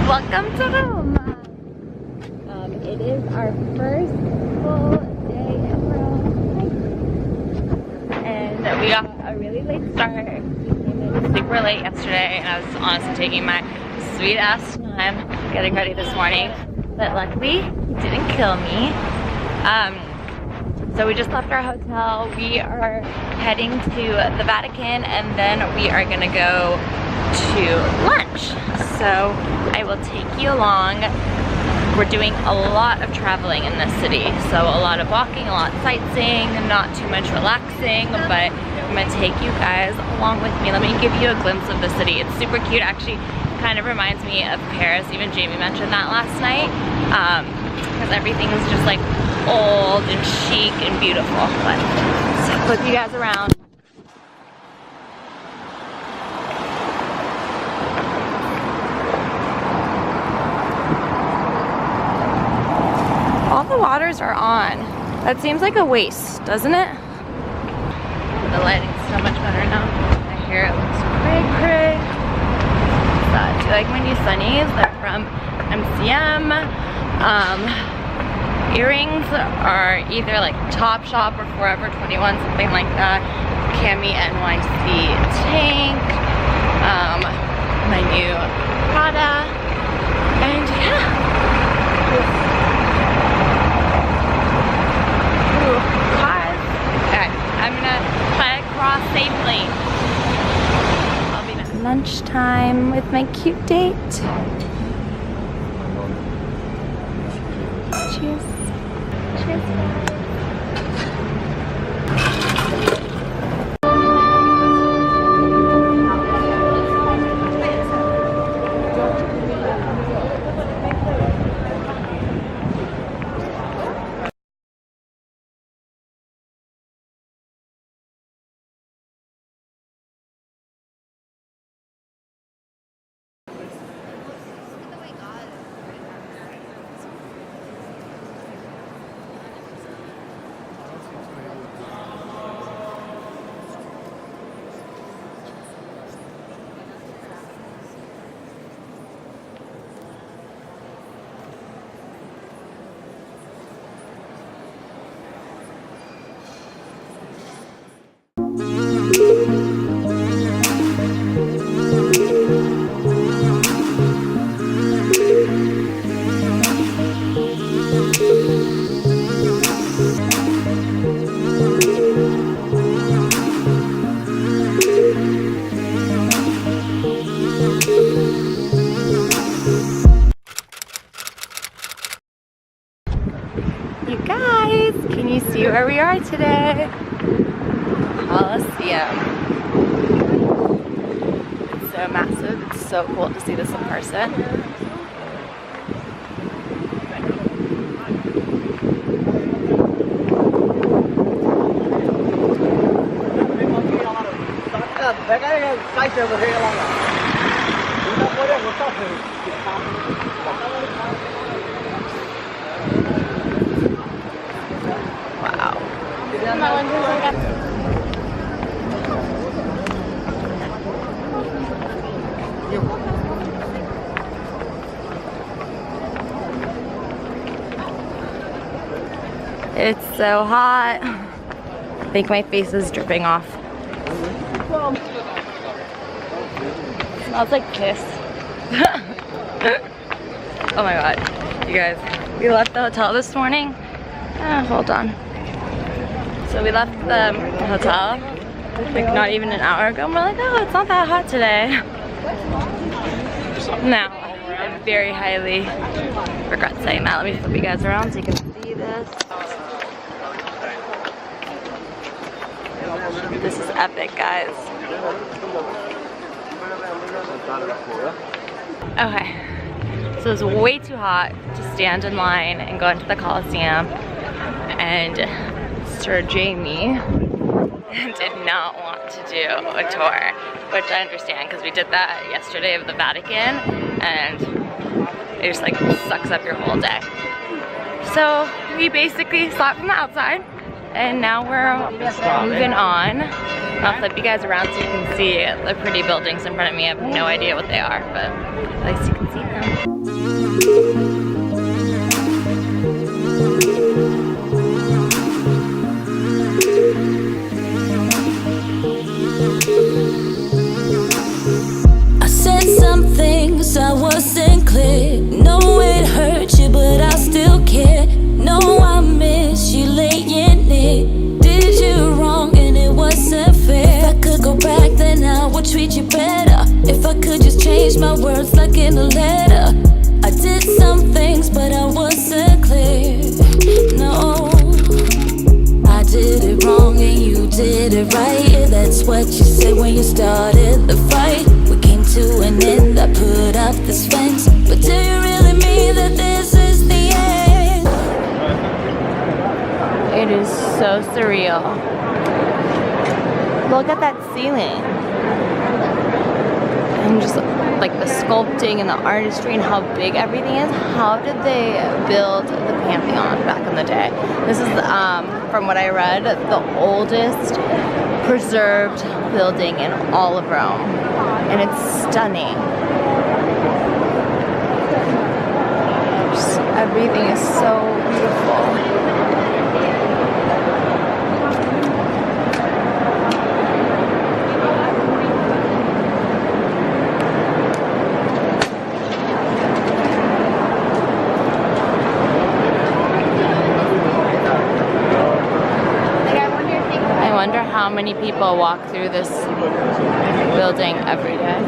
Welcome to Roma. It is our first full day in Rome, and we got a really late start. We came in super late yesterday, and I was honestly taking my sweet ass time getting ready this morning, but luckily it didn't kill me. So we just left our hotel. We are heading to the Vatican, and then we are gonna go to lunch. So I will take you along. We're doing a lot of traveling in this city, so a lot of walking, a lot of sightseeing, not too much relaxing, but I'm gonna take you guys along with me. Let me give you a glimpse of the city. It's super cute, actually. Kind of reminds me of Paris. Even Jamie mentioned that last night, because everything is just like old and chic and beautiful. But so flip you guys around. All the waters are on. That seems like a waste, doesn't it? The lighting's so much better now. My hair looks cray. Do you like my new sunnies? They're from MCM. Earrings are either like Topshop or Forever 21, something like that. Cami NYC tank. My new Prada. And yeah. Cars. Okay, I'm gonna try to cross safely. I'll be back. Lunchtime with my cute date. Cheers. Cheers. You guys, can you see where we are today? Colosseum. It's so massive. It's so cool to see this in person. Wow. It's so hot. I think my face is dripping off. Smells like piss. Oh my god. You guys, we left the hotel this morning. Hold on. So we left the hotel like not even an hour ago, and we're like, oh, it's not that hot today. Now, I very highly regret saying that. Let me flip you guys around so you can see this. This is epic, guys. Okay, so it's way too hot to stand in line and go into the Colosseum, and Sir Jamie did not want to do a tour, which I understand because we did that yesterday of the Vatican, and it just like sucks up your whole day. So we basically saw it from the outside, And now we're moving on. I'll flip you guys around so you can see the pretty buildings in front of me. I have no idea what they are, but at least you can see them. I said some things I wasn't clear. No, it hurt you, but I still care. No, I miss you laying near. Did you wrong and it wasn't fair. If I could go back, then I would treat you better. If I could just change my words like in a letter. I did some things, but I wasn't clear. No, I did it wrong and you did it right. Yeah, that's what you said when you started the fight. We came to an end, I put up this fence. But do you really mean that this is the end? It is so surreal. Look at that ceiling. And just like the sculpting and the artistry and how big everything is. How did they build the Pantheon back in the day? This is, from what I read, the oldest preserved building in all of Rome. And it's stunning. Just, everything is so beautiful. How many people walk through this building every day?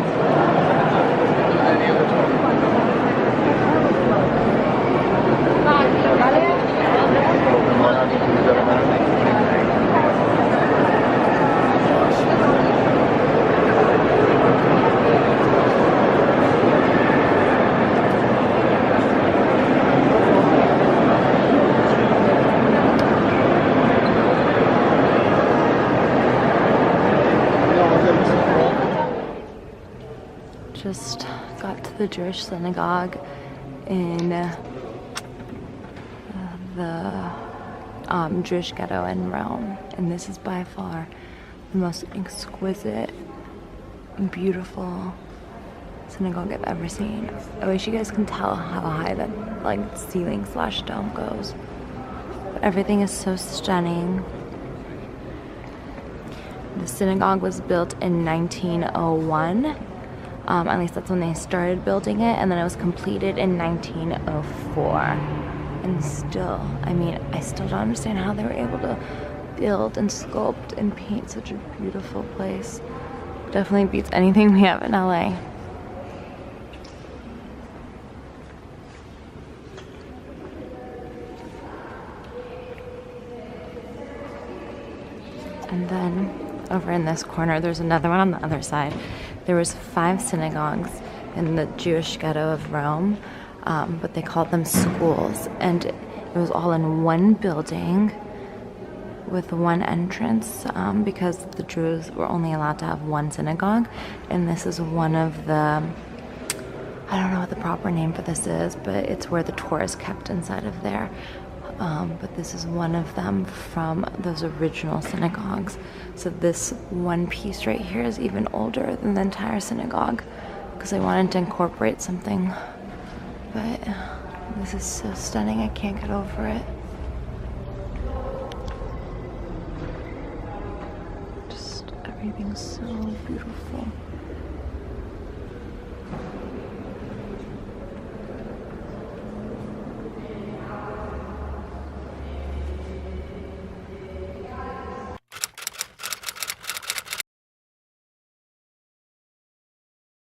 Just got to the Jewish synagogue in the Jewish ghetto in Rome, and this is by far the most exquisite, beautiful synagogue I've ever seen. I wish you guys can tell how high that like ceiling / dome goes. But everything is so stunning. The synagogue was built in 1901. At least that's when they started building it, and then it was completed in 1904. And still, I mean, I still don't understand how they were able to build and sculpt and paint such a beautiful place. Definitely beats anything we have in LA. And then over in this corner, there's another one on the other side. There was 5 synagogues in the Jewish ghetto of Rome, but they called them schools, and it was all in one building with one entrance, because the Jews were only allowed to have one synagogue, and this is one of the, I don't know what the proper name for this is, but it's where the Torah is kept inside of there. But this is one of them from those original synagogues. So this one piece right here is even older than the entire synagogue, because I wanted to incorporate something. But this is so stunning, I can't get over it. Just everything's so beautiful.